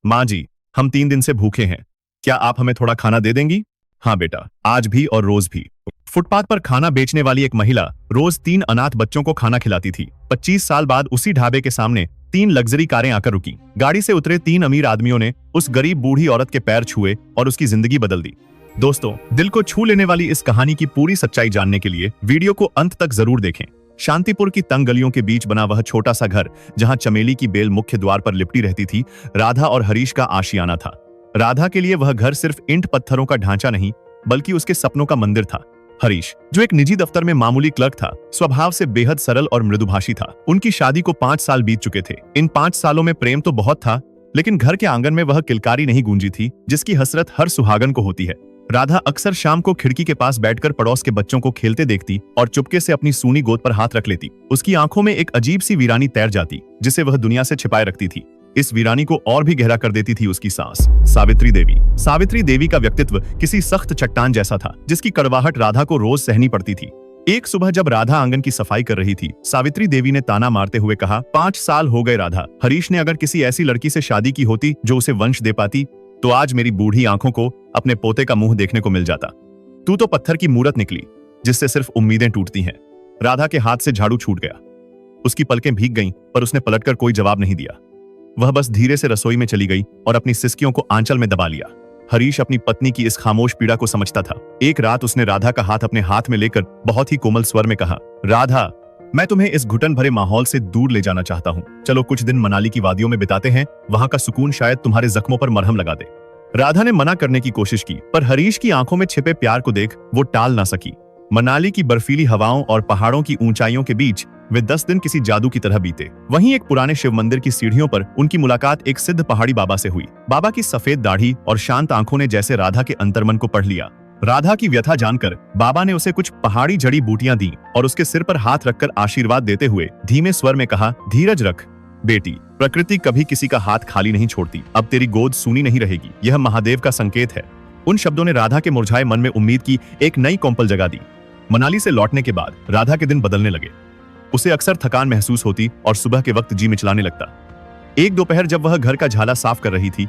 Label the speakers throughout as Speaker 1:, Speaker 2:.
Speaker 1: माँ जी, हम 3 दिन से भूखे हैं। क्या आप हमें थोड़ा खाना दे देंगी? हाँ बेटा, आज भी और रोज भी। फुटपाथ पर खाना बेचने वाली एक महिला रोज 3 अनाथ बच्चों को खाना खिलाती थी। 25 साल बाद उसी ढाबे के सामने 3 लग्जरी कारें आकर रुकी। गाड़ी से उतरे 3 अमीर आदमियों ने उस गरीब बूढ़ी औरत के पैर छुए और उसकी जिंदगी बदल दी। दोस्तों, दिल को छू लेने वाली इस कहानी की पूरी सच्चाई जानने के लिए वीडियो को अंत तक जरूर देखें। शांतिपुर की तंग गलियों के बीच बना वह छोटा सा घर, जहां चमेली की बेल मुख्य द्वार पर लिपटी रहती थी, राधा और हरीश का आशियाना था। राधा के लिए वह घर सिर्फ ईंट पत्थरों का ढांचा नहीं, बल्कि उसके सपनों का मंदिर था। हरीश, जो एक निजी दफ्तर में मामूली क्लर्क था, स्वभाव से बेहद सरल और मृदुभाषी था। उनकी शादी को 5 साल बीत चुके थे। इन 5 सालों में प्रेम तो बहुत था, लेकिन घर के आंगन में वह किलकारी नहीं गूंजी थी जिसकी हसरत हर सुहागन को होती है। राधा अक्सर शाम को खिड़की के पास बैठकर पड़ोस के बच्चों को खेलते देखती और चुपके से अपनी सूनी गोद पर हाथ रख लेती। उसकी आंखों में एक अजीब सी वीरानी तैर जाती, जिसे वह दुनिया से छिपाए रखती थी। इस वीरानी को और भी गहरा कर देती थी उसकी सास, सावित्री देवी। सावित्री देवी का व्यक्तित्व किसी सख्त चट्टान जैसा था, जिसकी कड़वाहट राधा को रोज सहनी पड़ती थी। एक सुबह जब राधा आंगन की सफाई कर रही थी, सावित्री देवी ने ताना मारते हुए कहा, 5 साल हो गए राधा, हरीश ने अगर किसी ऐसी लड़की से शादी की होती जो उसे वंश दे पाती, तो आज मेरी बूढ़ी आंखों को अपने पोते का मुंह देखने को मिल जाता। तू तो पत्थर की मूरत निकली, जिससे सिर्फ उम्मीदें टूटती हैं। राधा के हाथ से झाड़ू छूट गया। उसकी पलकें भीग गईं, पर उसने पलटकर कोई जवाब नहीं दिया। वह बस धीरे से रसोई में चली गई और अपनी सिसकियों को आंचल में दबा लिया। हरीश अपनी पत्नी की इस खामोश पीड़ा को समझता था। एक रात उसने राधा का हाथ अपने हाथ में लेकर बहुत ही कोमल स्वर में कहा, राधा, मैं तुम्हें इस घुटन भरे माहौल से दूर ले जाना चाहता हूँ। चलो कुछ दिन मनाली की वादियों में बिताते हैं, वहां का सुकून शायद तुम्हारे जख्मों पर मरहम लगा दे। राधा ने मना करने की कोशिश की, पर हरीश की आंखों में छिपे प्यार को देख वो टाल ना सकी। मनाली की बर्फीली हवाओं और पहाड़ों की ऊंचाइयों के बीच वे 10 दिन किसी जादू की तरह बीते। वहीं एक पुराने शिव मंदिर की सीढ़ियों पर उनकी मुलाकात एक सिद्ध पहाड़ी बाबा से हुई। बाबा की सफेद दाढ़ी और शांत आंखों ने जैसे राधा के अंतर्मन को पढ़ लिया। राधा की व्यथा जानकर बाबा ने उसे कुछ पहाड़ी जड़ी बूटियां दी और उसके सिर पर हाथ रखकर आशीर्वाद देते हुए धीमे स्वर में कहा, धीरज रख बेटी, प्रकृति कभी किसी का हाथ खाली नहीं छोड़ती। अब तेरी गोद सूनी नहीं रहेगी, यह महादेव का संकेत है। उन शब्दों ने राधा के मुरझाए मन में उम्मीद की एक नई कोंपल जगा दी। मनाली से लौटने के बाद राधा के दिन बदलने लगे। उसे अक्सर थकान महसूस होती और सुबह के वक्त जी मिचलाने लगता। एक दोपहर जब वह घर का झाला साफ कर रही थी,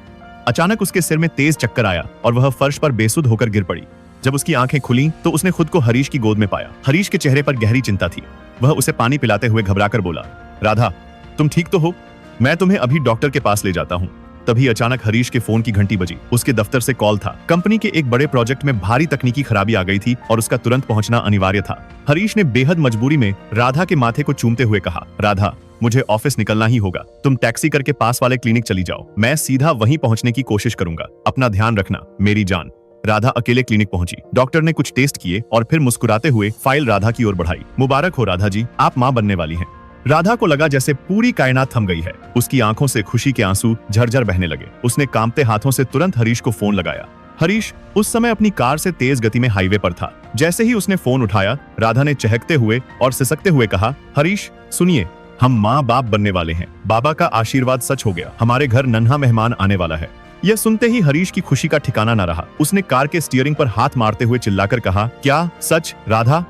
Speaker 1: अचानक उसके सिर में तेज चक्कर आया और वह फर्श पर बेसुध होकर गिर पड़ी। जब उसकी आंखें खुली तो उसने खुद को हरीश की गोद में पाया। हरीश के चेहरे पर गहरी चिंता थी। वह उसे पानी पिलाते हुए घबराकर बोला, राधा, तुम ठीक तो हो? मैं तुम्हें अभी डॉक्टर के पास ले जाता हूँ। तभी अचानक हरीश के फोन की घंटी बजी। उसके दफ्तर से कॉल था। कंपनी के एक बड़े प्रोजेक्ट में भारी तकनीकी खराबी आ गई थी और उसका तुरंत पहुंचना अनिवार्य था। हरीश ने बेहद मजबूरी में राधा के माथे को चूमते हुए कहा, राधा, मुझे ऑफिस निकलना ही होगा। तुम टैक्सी करके पास वाले क्लिनिक चली जाओ। मैं सीधा वहीं पहुंचने की कोशिश करूंगा। अपना ध्यान रखना मेरी जान। राधा अकेले क्लिनिक पहुंची। डॉक्टर ने कुछ टेस्ट किए और फिर मुस्कुराते हुए फाइल राधा की ओर बढ़ाई। मुबारक हो राधा जी, आप मां बनने वाली हैं। राधा को लगा जैसे पूरी कायनात थम गई है। उसकी आंखों से खुशी के आंसू झरझर बहने लगे। उसने कांपते हाथों से तुरंत हरीश को फोन लगाया। हरीश उस समय अपनी कार से तेज गति में हाईवे पर था। जैसे ही उसने फोन उठाया, राधा ने चहकते हुए और सिसकते हुए कहा, हरीश सुनिए, हम माँ बाप बनने वाले हैं। बाबा का आशीर्वाद सच हो गया। हमारे घर नन्हा मेहमान आने वाला है। यह सुनते ही हरीश की खुशी का ठिकाना न रहा। उसने कार के स्टीयरिंग पर हाथ मारते हुए चिल्लाकर कहा, क्या सच? राधा,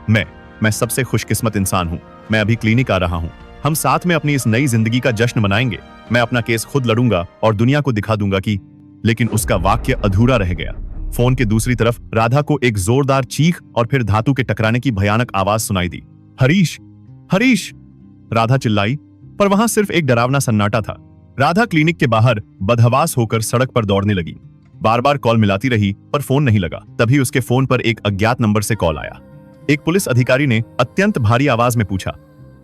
Speaker 1: मैं सबसे खुशकिस्मत इंसान हूँ। मैं अभी क्लिनिक आ रहा हूँ। हम साथ में अपनी इस नई जिंदगी का जश्न मनाएंगे। मैं अपना केस खुद लड़ूंगा और दुनिया को दिखा दूंगा कि। लेकिन उसका वाक्य अधूरा रह गया। फोन के दूसरी तरफ राधा को एक जोरदार चीख और फिर धातु के टकराने की भयानक आवाज सुनाई दी। हरीश, हरीश, राधा चिल्लाई, पर वहां सिर्फ एक डरावना सन्नाटा था। राधा क्लिनिक के बाहर बदहवास होकर सड़क पर दौड़ने लगी। बार बार कॉल मिलाती रही पर फोन नहीं लगा। तभी उसके फोन पर एक अज्ञात नंबर से कॉल आया। एक पुलिस अधिकारी ने अत्यंत भारी आवाज में पूछा,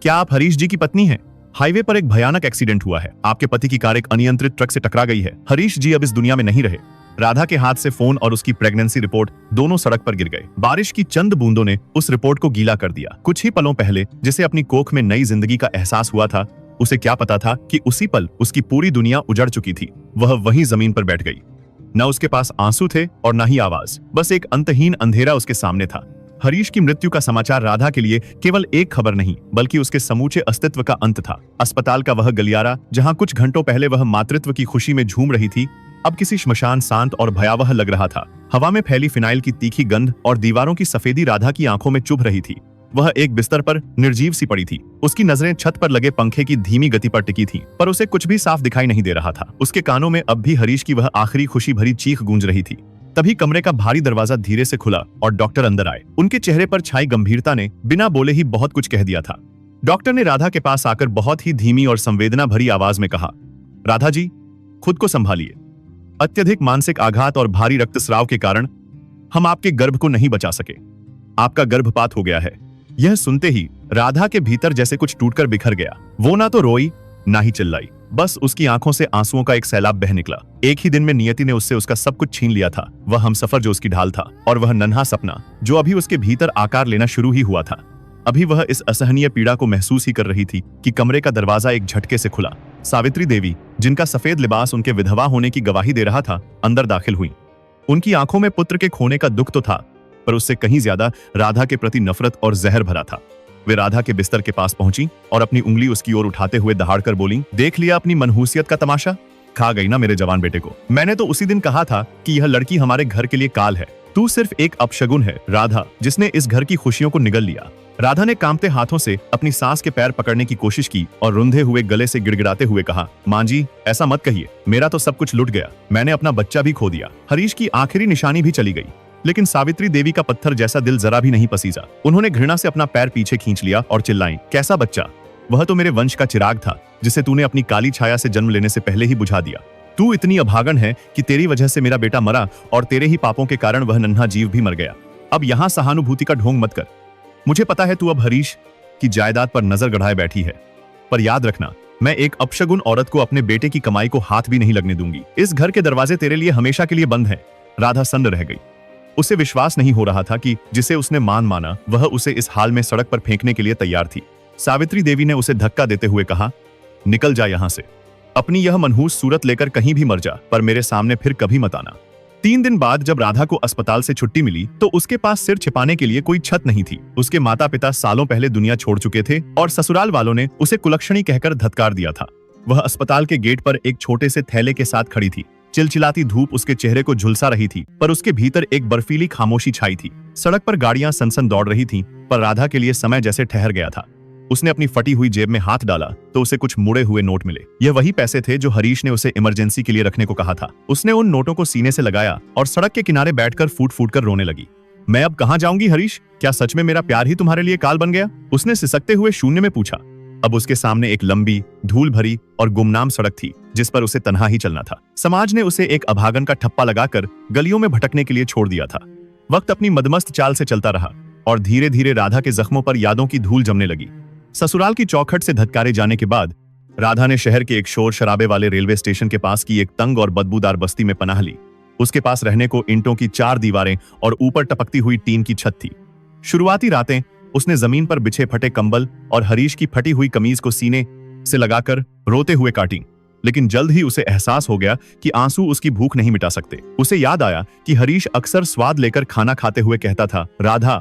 Speaker 1: क्या आप हरीश जी की पत्नी हैं? हाईवे पर एक भयानक एक्सीडेंट हुआ है। आपके पति की कार एक अनियंत्रित ट्रक से टकरा गई है। हरीश जी अब इस दुनिया में नहीं रहे। राधा के हाथ से फोन और उसकी प्रेगनेंसी रिपोर्ट दोनों सड़क पर गिर गए। बारिश की चंद बूंदों ने उस रिपोर्ट को गीला कर दिया। कुछ ही पलों पहले जिसे अपनी कोख में नई जिंदगी का एहसास हुआ था, उसे क्या पता था कि उसी पल उसकी पूरी दुनिया उजड़ चुकी थी। वह वहीं जमीन पर बैठ गई। न उसके पास आंसू थे और न ही आवाज। बस एक अंतहीन अंधेरा उसके सामने था। हरीश की मृत्यु का समाचार राधा के लिए केवल एक खबर नहीं, बल्कि उसके समूचे अस्तित्व का अंत था। अस्पताल का वह गलियारा, जहां कुछ घंटों पहले वह मातृत्व की खुशी में झूम रही थी, अब किसी श्मशान शांत और भयावह लग रहा था। हवा में फैली फिनाइल की तीखी गंध और दीवारों की सफेदी राधा की आंखों में चुभ रही थी। वह एक बिस्तर पर निर्जीव सी पड़ी थी। उसकी नजरें छत पर लगे पंखे की धीमी गति पर टिकी थीं, पर उसे कुछ भी साफ दिखाई नहीं दे रहा था। उसके कानों में अब भी हरीश की वह आखिरी खुशी भरी चीख गूंज रही थी। तभी कमरे का भारी दरवाजा धीरे से खुला और डॉक्टर अंदर आए। उनके चेहरे पर छाई गंभीरता ने बिना बोले ही बहुत कुछ कह दिया था। डॉक्टर ने राधा के पास आकर बहुत ही धीमी और संवेदना भरी आवाज में कहा, राधा जी, खुद को संभालिए। अत्यधिक मानसिक आघात और भारी रक्तस्राव के कारण हम आपके गर्भ को नहीं बचा सके। आपका गर्भपात हो गया है। यह सुनते ही राधा के भीतर जैसे कुछ टूटकर बिखर गया। वो ना तो रोई ना ही चिल्लाई, बस उसकी आंखों से आंसुओं का एक सैलाब बह निकला। एक ही दिन में नियति ने उससे उसका सब कुछ छीन लिया था। वह हमसफर जो उसकी ढाल था और वह नन्हा सपना जो अभी उसके भीतर आकार लेना शुरू ही हुआ था। अभी वह इस असहनीय पीड़ा को महसूस ही कर रही थी कि कमरे का दरवाजा एक झटके से खुला। सावित्री देवी, जिनका सफेद लिबास उनके विधवा होने की गवाही दे रहा था, अंदर दाखिल हुई। उनकी आंखों में पुत्र के खोने का दुख तो था, पर उससे कहीं ज्यादा राधा के प्रति नफरत और जहर भरा था। वे राधा के बिस्तर के पास पहुंची और अपनी उंगली उसकी ओर उठाते हुए दहाड़कर बोली, देख लिया अपनी मनहूसियत का तमाशा? खा गई ना मेरे जवान बेटे को। मैंने तो उसी दिन कहा था कि यह लड़की हमारे घर के लिए काल है। तू सिर्फ एक अपशगुन है राधा, जिसने इस घर की खुशियों को निगल लिया। राधा ने कांपते हाथों से अपनी सास के पैर पकड़ने की कोशिश की और रुंधे हुए गले से गिड़गिड़ाते हुए कहा, मां जी, ऐसा मत कहिए। मेरा तो सब कुछ लुट गया। मैंने अपना बच्चा भी खो दिया। हरीश की आखिरी निशानी भी चली गई। लेकिन सावित्री देवी का पत्थर जैसा दिल जरा भी नहीं पसीजा। उन्होंने घृणा से अपना पैर पीछे खींच लिया और चिल्लाई, कैसा बच्चा? वह तो मेरे वंश का चिराग था, जिसे तूने अपनी काली छाया से जन्म लेने से पहले ही बुझा दिया। तू इतनी अभागन है कि तेरी वजह से मेरा बेटा मरा और तेरे ही पापों के कारण वह नन्हा जीव भी मर गया। अब यहाँ सहानुभूति का ढोंग मत कर। मुझे पता है तू अब हरीश की जायदाद पर नजर गड़ाए बैठी है, पर याद रखना, मैं एक अपशगुन औरत को अपने बेटे की कमाई को हाथ भी नहीं लगने दूंगी। इस घर के दरवाजे तेरे लिए हमेशा के लिए बंद हैं। राधा सन्न रह गई। उसे विश्वास नहीं हो रहा था कि जिसे उसने मान माना वह उसे इस हाल में सड़क पर फेंकने के लिए तैयार थी। सावित्री देवी ने उसे धक्का देते हुए कहा, निकल जा यहां से। अपनी यह मनहूस सूरत लेकर कहीं भी मर जा, पर मेरे सामने फिर कभी मत आना। 3 दिन बाद जब राधा को अस्पताल से छुट्टी मिली तो उसके पास सिर छिपाने के लिए कोई छत नहीं थी। उसके माता पिता सालों पहले दुनिया छोड़ चुके थे और ससुराल वालों ने उसे कुलक्षणी कहकर धत्कार दिया था। वह अस्पताल के गेट पर एक छोटे से थैले के साथ खड़ी थी। चिलचिलाती धूप उसके चेहरे को झुलसा रही थी, पर उसके भीतर एक बर्फीली खामोशी छाई थी। सड़क पर गाड़ियां सनसन दौड़ रही थीं, पर राधा के लिए समय जैसे ठहर गया था। उसने अपनी फटी हुई जेब में हाथ डाला तो उसे कुछ मुड़े हुए नोट मिले। यह वही पैसे थे जो हरीश ने उसे इमरजेंसी के लिए रखने को कहा था। उसने उन नोटों को सीने से लगाया और सड़क के किनारे बैठकर फूट फूट कर रोने लगी। मैं अब कहां जाऊंगी हरीश? क्या सच में मेरा प्यार ही तुम्हारे लिए काल बन गया? उसने सिसकते हुए शून्य में पूछा। अब उसके सामने एक लंबी, धूल भरी और गुमनाम सड़क थी, जिस पर उसे तन्हा ही चलना था। समाज ने उसे एक अभागन का ठप्पा लगाकर गलियों में भटकने के लिए छोड़ दिया था। वक्त अपनी मदमस्त चाल से चलता रहा और धीरे धीरे राधा के जख्मों पर यादों की धूल जमने लगी। ससुराल की चौखट से धत्कारे जाने के बाद राधा ने शहर के एक शोर शराबे वाले रेलवे स्टेशन के पास की एक तंग और बदबूदार बस्ती में पनाह ली। उसके पास रहने को ईंटों की 4 दीवारें और ऊपर टपकती हुई टीन की छत थी। शुरुआती रातें उसने जमीन पर बिछे फटे कंबल और हरीश की फटी हुई कमीज को सीने से लगाकर रोते हुए काटी। लेकिन जल्द ही उसे एहसास हो गया कि आंसू उसकी भूख नहीं मिटा सकते। उसे याद आया कि हरीश अक्सर स्वाद लेकर खाना खाते हुए कहता था, राधा,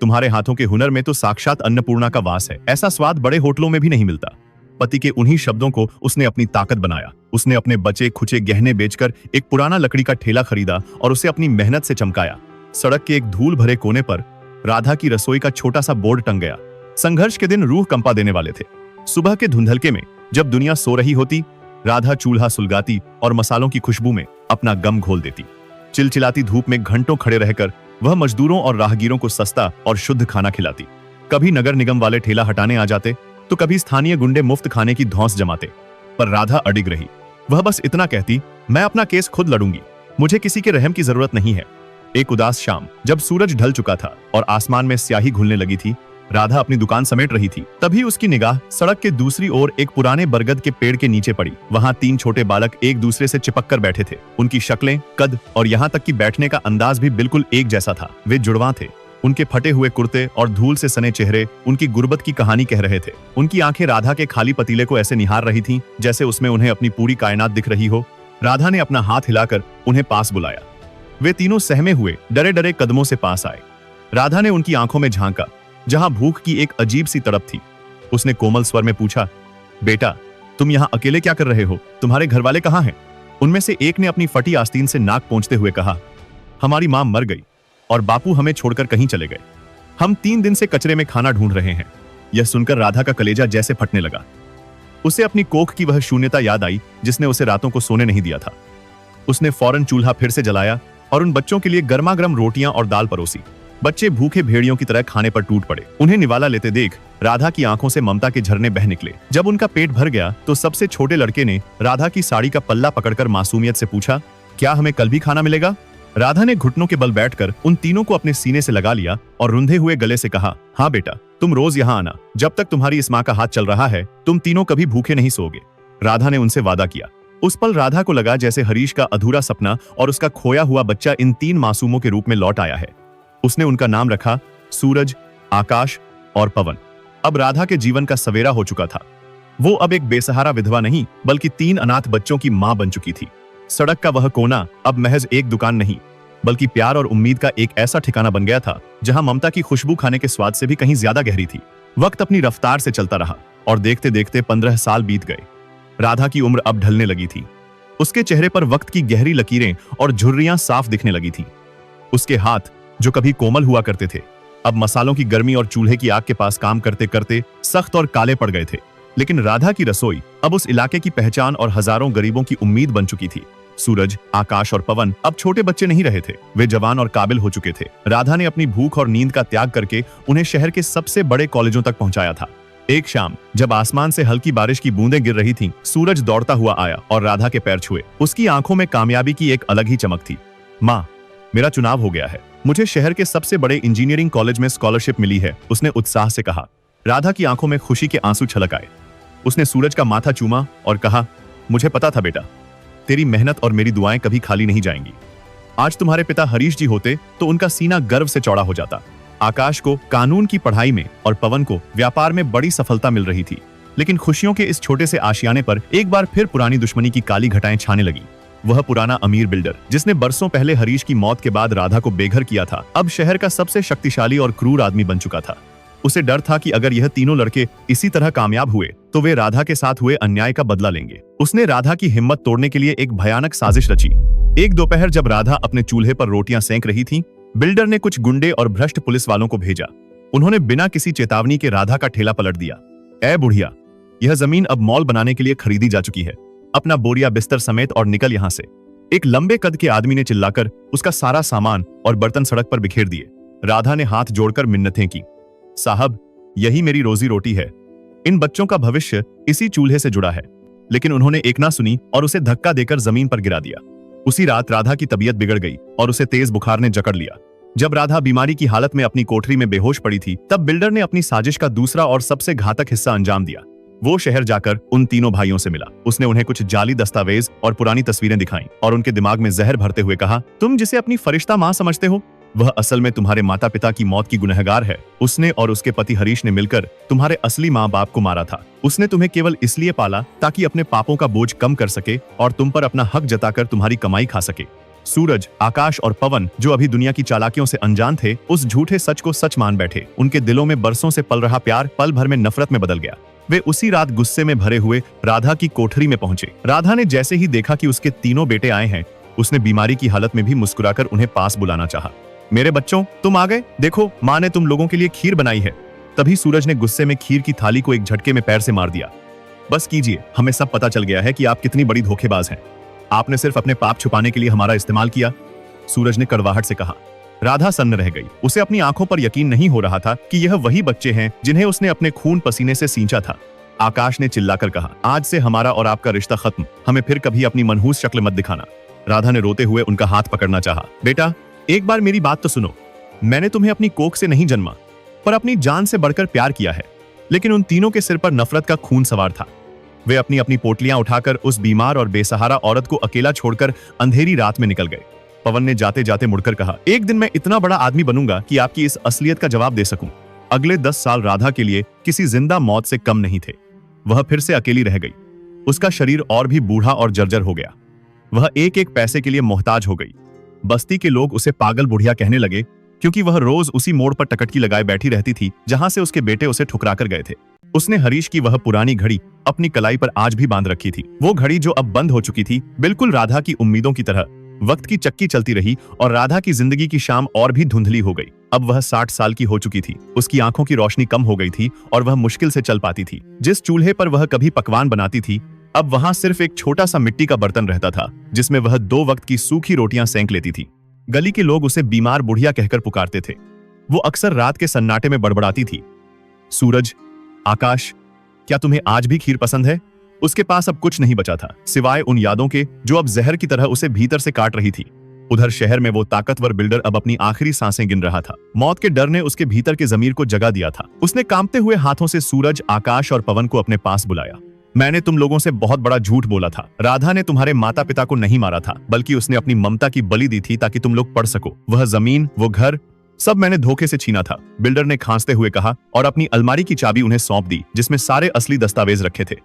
Speaker 1: तुम्हारे हाथों के हुनर में तो साक्षात अन्नपूर्णा का वास है। ऐसा स्वाद बड़े होटलों में भी नहीं मिलता। पति के उन्हीं शब्दों को उसने अपनी ताकत बनाया। उसने अपने बचे खुचे गहने बेचकर एक पुराना लकड़ी का ठेला खरीदा और उसे अपनी मेहनत से चमकाया। सड़क के एक धूल भरे कोने पर राधा की रसोई का छोटा सा बोर्ड टंग गया। संघर्ष के दिन रूह कंपा देने वाले थे। सुबह के धुंधलके में जब दुनिया सो रही होती, राधा चूल्हा सुलगाती और मसालों की खुशबू में अपना गम घोल देती। चिलचिलाती धूप में घंटों खड़े रहकर वह मजदूरों और राहगीरों को सस्ता और शुद्ध खाना खिलाती। कभी नगर निगम वाले ठेला हटाने आ जाते तो कभी स्थानीय गुंडे मुफ्त खाने की धौंस जमाते, पर राधा अडिग रही। वह बस इतना कहती, मैं अपना केस खुद लड़ूंगी, मुझे किसी के रहम की जरूरत नहीं है। एक उदास शाम जब सूरज ढल चुका था और आसमान में स्याही घुलने लगी थी, राधा अपनी दुकान समेट रही थी। तभी उसकी निगाह सड़क के दूसरी ओर एक पुराने बरगद के पेड़ के नीचे पड़ी। वहां 3 छोटे बालक एक दूसरे से चिपक कर बैठे थे। उनकी शक्लें, कद और यहाँ तक कि बैठने का अंदाज भी बिल्कुल एक जैसा था। वे जुड़वां थे। उनके फटे हुए कुर्ते और धूल से सने चेहरे उनकी गुर्बत की कहानी कह रहे थे। उनकी आंखें राधा के खाली पतीले को ऐसे निहार रही थीं जैसे उसमें उन्हें अपनी पूरी कायनात दिख रही हो। राधा ने अपना हाथ हिलाकर उन्हें पास बुलाया। वे तीनों सहमे हुए डरे डरे कदमों से पास आए। राधा ने उनकी आंखों में झांका, जहां भूख की एक अजीब सी तड़प थी। उसने कोमल स्वर में पूछा, बेटा, तुम यहाँ अकेले क्या कर रहे हो? तुम्हारे घर वाले कहाँ हैं? उनमें से एक ने अपनी फटी आस्तीन से नाक पोंछते हुए कहा, हमारी मां मर गई और बापू हमें छोड़कर कहीं चले गए। हम 3 दिन से कचरे में खाना ढूंढ रहे हैं। यह सुनकर राधा का कलेजा जैसे फटने लगा। उसे अपनी कोख की वह शून्यता याद आई जिसने उसे रातों को सोने नहीं दिया था। उसने फौरन चूल्हा फिर से जलाया और उन बच्चों के लिए गर्मा-गर्म रोटियां और दाल परोसी। बच्चे भूखे भेड़ियों की तरह खाने पर टूट पड़े। उन्हें निवाला लेते देख राधा की आंखों से ममता के झरने बह निकले। जब उनका पेट भर गया तो सबसे छोटे लड़के ने राधा की साड़ी का पल्ला पकड़कर मासूमियत से पूछा, क्या हमें कल भी खाना मिलेगा? राधा ने घुटनों के बल बैठकर उन तीनों को अपने सीने से लगा लिया और रुंधे हुए गले से कहा, हाँ बेटा, तुम रोज यहाँ आना। जब तक तुम्हारी इस माँ का हाथ चल रहा है तुम तीनों कभी भूखे नहीं सोओगे। राधा ने उनसे वादा किया। उस पल राधा को लगा जैसे हरीश का अधूरा सपना और उसका खोया हुआ बच्चा इन 3 मासूमों के रूप में लौट आया है। उसने उनका नाम रखा सूरज, आकाश और पवन। अब राधा के जीवन का सवेरा हो चुका था। वो अब एक बेसहारा विधवा नहीं बल्कि 3 अनाथ बच्चों की मां बन चुकी थी। सड़क का वह कोना अब महज एक दुकान नहीं बल्कि प्यार और उम्मीद का एक ऐसा ठिकाना बन गया था जहां ममता की खुशबू खाने के स्वाद से भी कहीं ज्यादा गहरी थी। वक्त अपनी रफ्तार से चलता रहा और देखते देखते 15 साल बीत गए। राधा की उम्र अब ढलने लगी थी। उसके चेहरे पर वक्त की गहरी लकीरें और झुर्रियां साफ दिखने लगी थीं। उसके हाथ जो कभी कोमल हुआ करते थे अब मसालों की गर्मी और चूल्हे की आग के पास काम करते करते सख्त और काले पड़ गए थे। लेकिन राधा की रसोई अब उस इलाके की पहचान और हजारों गरीबों की उम्मीद बन चुकी थी। सूरज, आकाश और पवन अब छोटे बच्चे नहीं रहे थे, वे जवान और काबिल हो चुके थे। राधा ने अपनी भूख और नींद का त्याग करके उन्हें शहर के सबसे बड़े कॉलेजों तक पहुंचाया था। एक शाम जब आसमान से हल्की बारिश की बूंदें गिर रही थीं, सूरज दौड़ता हुआ आया और राधा के पैर छुए। उसकी आंखों में कामयाबी की एक अलग ही चमक थी। माँ, मेरा चुनाव हो गया है, मुझे शहर के सबसे बड़े इंजीनियरिंग कॉलेज में स्कॉलरशिप मिली है, उसने उत्साह से कहा। राधा की आंखों में खुशी के आंसू छलक आए। उसने सूरज का माथा चूमा और कहा, मुझे पता था बेटा, तेरी मेहनत और मेरी दुआएं कभी खाली नहीं जाएंगी। आज तुम्हारे पिता हरीश जी होते तो उनका सीना गर्व से चौड़ा हो जाता। आकाश को कानून की पढ़ाई में और पवन को व्यापार में बड़ी सफलता मिल रही थी। लेकिन खुशियों के इस छोटे से आशियाने पर एक बार फिर पुरानी दुश्मनी की काली घटाएं छाने लगी। वह पुराना अमीर बिल्डर जिसने बरसों पहले हरीश की मौत के बाद राधा को बेघर किया था, अब शहर का सबसे शक्तिशाली और क्रूर आदमी बन चुका था। उसे डर था कि अगर यह तीनों लड़के इसी तरह कामयाब हुए तो वे राधा के साथ हुए अन्याय का बदला लेंगे। उसने राधा की हिम्मत तोड़ने के लिए एक भयानक साजिश रची। एक दोपहर जब राधा अपने चूल्हे पर रोटियां सेंक रही थी, बिल्डर ने कुछ गुंडे और भ्रष्ट पुलिस वालों को भेजा। उन्होंने बिना किसी चेतावनी के राधा का ठेला पलट दिया। ऐ बुढ़िया, यह जमीन अब मॉल बनाने के लिए खरीदी जा चुकी है, अपना बोरिया बिस्तर समेत और निकल यहाँ से। एक लंबे कद के आदमी ने चिल्लाकर उसका सारा सामान और बर्तन सड़क पर बिखेर दिए। राधा ने हाथ जोड़कर मिन्नतें की, साहब, यही मेरी रोजी रोटी है, इन बच्चों का भविष्य इसी चूल्हे से जुड़ा है। लेकिन उन्होंने एक ना सुनी और उसे धक्का देकर जमीन पर गिरा दिया। उसी रात राधा की तबीयत बिगड़ गई और उसे तेज बुखार ने जकड़ लिया। जब राधा बीमारी की हालत में अपनी कोठरी में बेहोश पड़ी थी, तब बिल्डर ने अपनी साजिश का दूसरा और सबसे घातक हिस्सा अंजाम दिया। वो शहर जाकर उन तीनों भाइयों से मिला। उसने उन्हें कुछ जाली दस्तावेज और पुरानी तस्वीरें दिखाई और उनके दिमाग में जहर भरते हुए कहा, तुम जिसे अपनी फरिश्ता माँ समझते हो, वह असल में तुम्हारे माता पिता की मौत की गुनहगार है। उसने और उसके पति हरीश ने मिलकर तुम्हारे असली माँ बाप को मारा था। उसने तुम्हें केवल इसलिए पाला ताकि अपने पापों का बोझ कम कर सके और तुम पर अपना हक जताकर तुम्हारी कमाई खा सके। सूरज, आकाश और पवन, जो अभी दुनिया की चालाकियों से अनजान थे, उस झूठे सच को सच मान बैठे। उनके दिलों में बरसों से पल रहा प्यार पल भर में नफरत में बदल गया। वे उसी रात गुस्से में भरे हुए राधा की कोठरी में पहुंचे। राधा ने जैसे ही देखा कि उसके तीनों बेटे आए हैं, उसने बीमारी की हालत में भी मुस्कुराकर उन्हें पास बुलाना चाहा। मेरे बच्चों, तुम आ गए, देखो माँ ने तुम लोगों के लिए खीर बनाई है। तभी सूरज ने गुस्से में खीर की थाली को एक झटके में पैर से मार दिया। बस कीजिए, हमें सब पता चल गया है कि आप कितनी बड़ी धोखेबाज हैं। आपने सिर्फ अपने पाप छुपाने के लिए हमारा इस्तेमाल किया, सूरज ने कड़वाहट से कहा। राधा सन्न रह गई। उसे अपनी आंखों पर यकीन नहीं हो रहा था कि यह वही बच्चे हैं जिन्हें उसने अपने खून पसीने से सींचा था। आकाश ने चिल्लाकर कहा, आज से हमारा और आपका रिश्ता खत्म, हमें फिर कभी अपनी मनहूस शक्ल मत दिखाना। राधा ने रोते हुए उनका हाथ पकड़ना चाहा। बेटा, एक बार मेरी बात तो सुनो। मैंने तुम्हें अपनी कोख से नहीं जन्मा, पर अपनी जान से बढ़कर प्यार किया है। लेकिन उन तीनों के सिर पर नफरत का खून सवार था। वे अपनी अपनी पोटलियां उठाकर उस बीमार और बेसहारा औरत को अकेला छोड़कर अंधेरी रात में निकल गए। पवन ने जाते जाते मुड़कर कहा, एक दिन मैं इतना बड़ा आदमी बनूंगा कि आपकी इस असलियत का जवाब दे सकूं। अगले 10 साल राधा के लिए किसी जिंदा मौत से कम नहीं थे। वह फिर से अकेली रह गई। उसका शरीर और भी बूढ़ा और जर्जर हो गया। वह एक एक पैसे के लिए मोहताज हो गई। बस्ती के लोग उसे पागल बुढ़िया कहने लगे, क्योंकि वह रोज उसी मोड़ पर टकटकी लगाए बैठी रहती थी जहां से उसके बेटे उसे ठुकरा कर गए थे। उसने हरीश की वह पुरानी घड़ी अपनी कलाई पर आज भी बांध रखी थी। वो घड़ी जो अब बंद हो चुकी थी, बिल्कुल राधा की उम्मीदों की तरह वक्त की चक्की चलती रही और राधा की जिंदगी की शाम और भी धुंधली हो गई। अब वह 60 साल की हो चुकी थी। उसकी आंखों की रोशनी कम हो गई थी और वह मुश्किल से चल पाती थी। जिस चूल्हे पर वह कभी पकवान बनाती थी, अब वहां सिर्फ एक छोटा सा मिट्टी का बर्तन रहता था, जिसमें वह 2 वक्त की सूखी रोटियां सेंक लेती थी। गली के लोग उसे बीमार बुढ़िया कहकर पुकारते थे। वो अक्सर रात के सन्नाटे में बड़बड़ाती थी, सूरज, आकाश, क्या तुम्हें आज भी खीर पसंद है? उसके पास अब कुछ नहीं बचा था, सिवाय उन यादों के जो अब जहर की तरह उसे भीतर से काट रही थी। उधर शहर में वो ताकतवर बिल्डर अब अपनी आखिरी सांसें गिन रहा था। मौत के डर ने उसके भीतर के जमीर को जगा दिया था। उसने कांपते हुए हाथों से सूरज, आकाश और पवन को अपने पास बुलाया। मैंने तुम लोगों से बहुत बड़ा झूठ बोला था। राधा ने तुम्हारे माता पिता को नहीं मारा था, बल्कि उसने अपनी ममता की बलि दी थी ताकि तुम लोग पढ़ सको। वह जमीन, वो घर, सब मैंने धोखे से छीना था, बिल्डर ने खांसते हुए कहा और अपनी अलमारी की चाबी उन्हें सौंप दी, जिसमें सारे असली दस्तावेज रखे थे।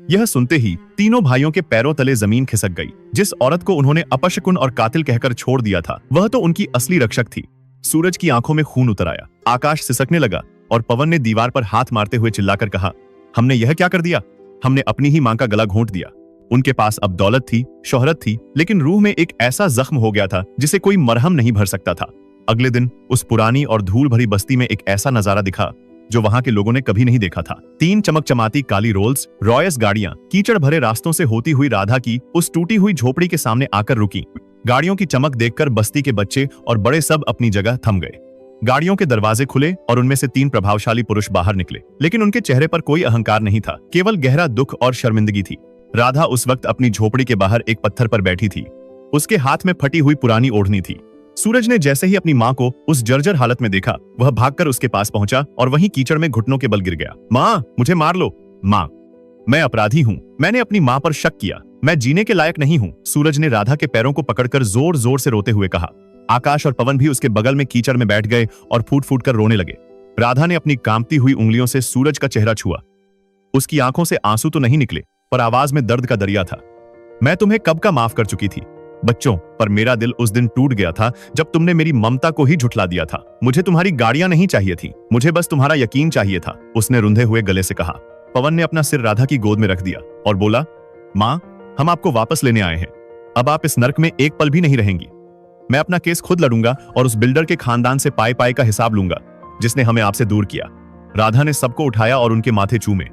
Speaker 1: यह सुनते ही तीनों भाइयों के पैरों तले जमीन खिसक गई। जिस औरत को उन्होंने अपशकुन और कातिल कहकर छोड़ दिया था, वह तो उनकी असली रक्षक थी। सूरज की आंखों में खून उतर आया, आकाश सिसकने लगा और पवन ने दीवार पर हाथ मारते हुए चिल्लाकर कहा, हमने यह क्या कर दिया? हमने अपनी ही मां का गला घोंट दिया। उनके पास अब दौलत थी, शोहरत थी, लेकिन रूह में एक ऐसा जख्म हो गया था जिसे कोई मरहम नहीं भर सकता था। अगले दिन उस पुरानी और धूल भरी बस्ती में एक ऐसा नजारा दिखा जो वहां के लोगों ने कभी नहीं देखा था। 3 चमकचमाती काली रोल्स रॉयस गाड़ियां कीचड़ भरे रास्तों से होती हुई राधा की उस टूटी हुई झोपड़ी के सामने आकर रुकी। गाड़ियों की चमक देखकर बस्ती के बच्चे और बड़े सब अपनी जगह थम गए। गाड़ियों के दरवाजे खुले और उनमें से 3 प्रभावशाली पुरुष बाहर निकले, लेकिन उनके चेहरे पर कोई अहंकार नहीं था, केवल गहरा दुख और शर्मिंदगी थी। राधा उस वक्त अपनी झोपड़ी के बाहर एक पत्थर पर बैठी थी। उसके हाथ में फटी हुई पुरानी ओढ़नी थी। सूरज ने जैसे ही अपनी मां को उस जर्जर हालत में देखा, वह भागकर उसके पास पहुंचा और वहीं कीचड़ में घुटनों के बल गिर गया। मां, मुझे मार लो। मां, मैं अपराधी हूं। मैंने अपनी मां पर शक किया। मैं जीने के लायक नहीं हूं। सूरज ने राधा के पैरों को पकड़कर जोर जोर से रोते हुए कहा। आकाश और पवन भी उसके बगल में कीचड़ में बैठ गए और फूट फूट कर रोने लगे। राधा ने अपनी कांपती हुई उंगलियों से सूरज का चेहरा छुआ। उसकी आंखों से आंसू तो नहीं निकले, पर आवाज में दर्द का दरिया था। मैं तुम्हें कब का माफ कर चुकी थी बच्चों, पर मेरा दिल उस दिन टूट गया था जब तुमने मेरी ममता को ही झुठला दिया था। मुझे तुम्हारी गाड़ियां नहीं चाहिए थी, मुझे बस तुम्हारा यकीन चाहिए था, उसने रुंधे हुए गले से कहा। पवन ने अपना सिर राधा की गोद में रख दिया और बोला, मां, हम आपको वापस लेने आए हैं। अब आप इस नर्क में एक पल भी नहीं रहेंगी। मैं अपना केस खुद लड़ूंगा और उस बिल्डर के खानदान से पाए पाए का हिसाब लूंगा जिसने हमें आपसे दूर किया। राधा ने सबको उठाया और उनके माथे चूमे।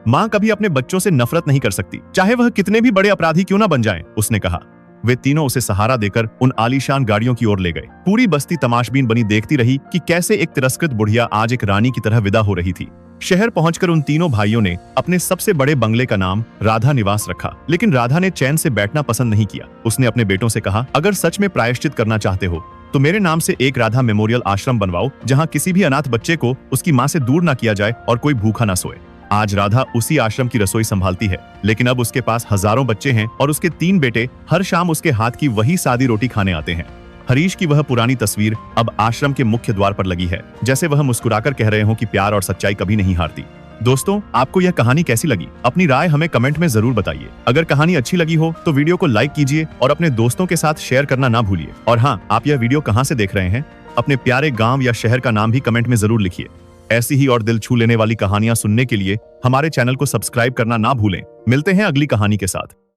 Speaker 1: मां कभी अपने बच्चों से नफरत नहीं कर सकती, चाहे वह कितने भी बड़े अपराधी क्यों ना बन जाएं, उसने कहा। वे तीनों उसे सहारा देकर उन आलीशान गाड़ियों की ओर ले गए। पूरी बस्ती तमाशबीन बनी देखती रही कि कैसे एक तिरस्कृत बुढ़िया आज एक रानी की तरह विदा हो रही थी। शहर पहुंचकर उन तीनों भाइयों ने अपने सबसे बड़े बंगले का नाम राधा निवास रखा, लेकिन राधा ने चैन से बैठना पसंद नहीं किया। उसने अपने बेटों से कहा, अगर सच में प्रायश्चित करना चाहते हो तो मेरे नाम से एक राधा मेमोरियल आश्रम बनवाओ, जहां किसी भी अनाथ बच्चे को उसकी मां से दूर ना किया जाए और कोई भूखा ना सोए। आज राधा उसी आश्रम की रसोई संभालती है, लेकिन अब उसके पास हजारों बच्चे हैं और उसके 3 बेटे हर शाम उसके हाथ की वही सादी रोटी खाने आते हैं। हरीश की वह पुरानी तस्वीर अब आश्रम के मुख्य द्वार पर लगी है, जैसे वह मुस्कुराकर कह रहे हो कि प्यार और सच्चाई कभी नहीं हारती। दोस्तों, आपको यह कहानी कैसी लगी? अपनी राय हमें कमेंट में जरूर बताइए। अगर कहानी अच्छी लगी हो तो वीडियो को लाइक कीजिए और अपने दोस्तों के साथ शेयर करना ना भूलिए। और हाँ, आप यह वीडियो कहाँ से देख रहे हैं? अपने प्यारे गाँव या शहर का नाम भी कमेंट में जरूर लिखिए। ऐसी ही और दिल छू लेने वाली कहानियां सुनने के लिए हमारे चैनल को सब्सक्राइब करना ना भूलें। मिलते हैं अगली कहानी के साथ।